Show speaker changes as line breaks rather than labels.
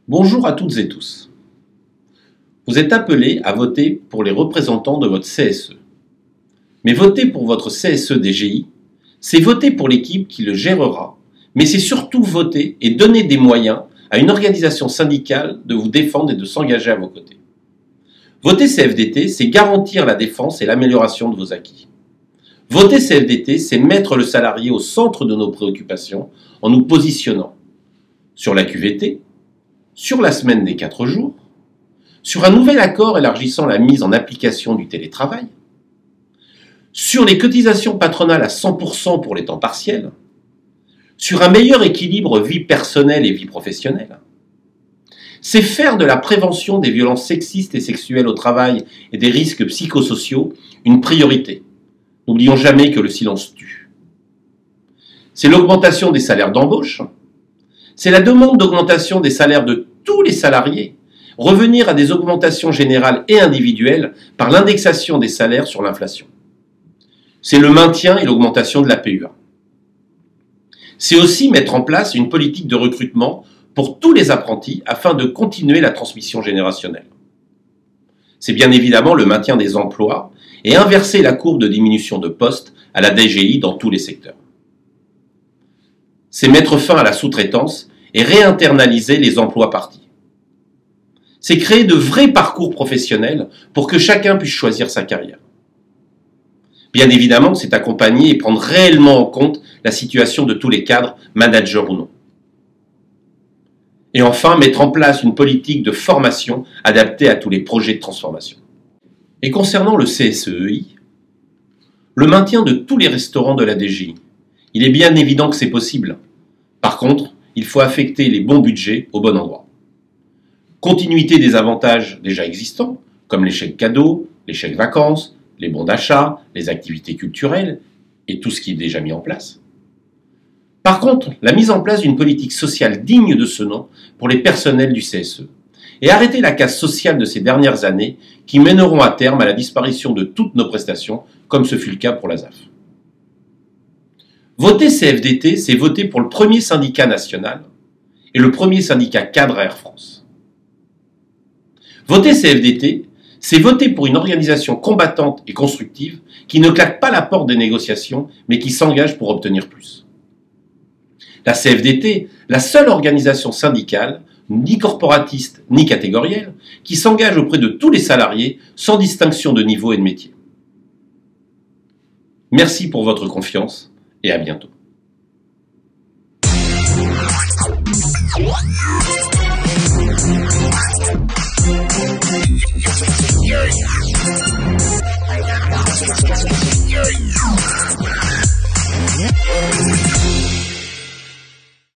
Bonjour à toutes et tous. Vous êtes appelés à voter pour les représentants de votre CSE. Mais voter pour votre CSE DGI, c'est voter pour l'équipe qui le gérera, mais c'est surtout voter et donner des moyens à une organisation syndicale de vous défendre et de s'engager à vos côtés. Voter CFDT, c'est garantir la défense et l'amélioration de vos acquis. Voter CFDT, c'est mettre le salarié au centre de nos préoccupations en nous positionnant sur la QVT, sur la semaine des 4 jours, sur un nouvel accord élargissant la mise en application du télétravail, sur les cotisations patronales à 100% pour les temps partiels, sur un meilleur équilibre vie personnelle et vie professionnelle. C'est faire de la prévention des violences sexistes et sexuelles au travail et des risques psychosociaux une priorité. N'oublions jamais que le silence tue. C'est l'augmentation des salaires d'embauche. C'est la demande d'augmentation des salaires de tous les salariés, revenir à des augmentations générales et individuelles par l'indexation des salaires sur l'inflation. C'est le maintien et l'augmentation de la PUA. C'est aussi mettre en place une politique de recrutement pour tous les apprentis afin de continuer la transmission générationnelle. C'est bien évidemment le maintien des emplois et inverser la courbe de diminution de postes à la DGI dans tous les secteurs. C'est mettre fin à la sous-traitance et réinternaliser les emplois partis. C'est créer de vrais parcours professionnels pour que chacun puisse choisir sa carrière. Bien évidemment, c'est accompagner et prendre réellement en compte la situation de tous les cadres, managers ou non. Et enfin, mettre en place une politique de formation adaptée à tous les projets de transformation. Et concernant le CSEI, le maintien de tous les restaurants de la DGI, il est bien évident que c'est possible. Par contre, il faut affecter les bons budgets au bon endroit. Continuité des avantages déjà existants, comme les chèques cadeaux, les chèques vacances, les bons d'achat, les activités culturelles et tout ce qui est déjà mis en place. Par contre, la mise en place d'une politique sociale digne de ce nom pour les personnels du CSE et arrêter la casse sociale de ces dernières années qui mèneront à terme à la disparition de toutes nos prestations, comme ce fut le cas pour l'ASAF. Voter CFDT, c'est voter pour le premier syndicat national et le premier syndicat cadre à Air France. Voter CFDT, c'est voter pour une organisation combattante et constructive qui ne claque pas la porte des négociations, mais qui s'engage pour obtenir plus. La CFDT, la seule organisation syndicale, ni corporatiste ni catégorielle, qui s'engage auprès de tous les salariés sans distinction de niveau et de métier. Merci pour votre confiance et à bientôt.
Yeah.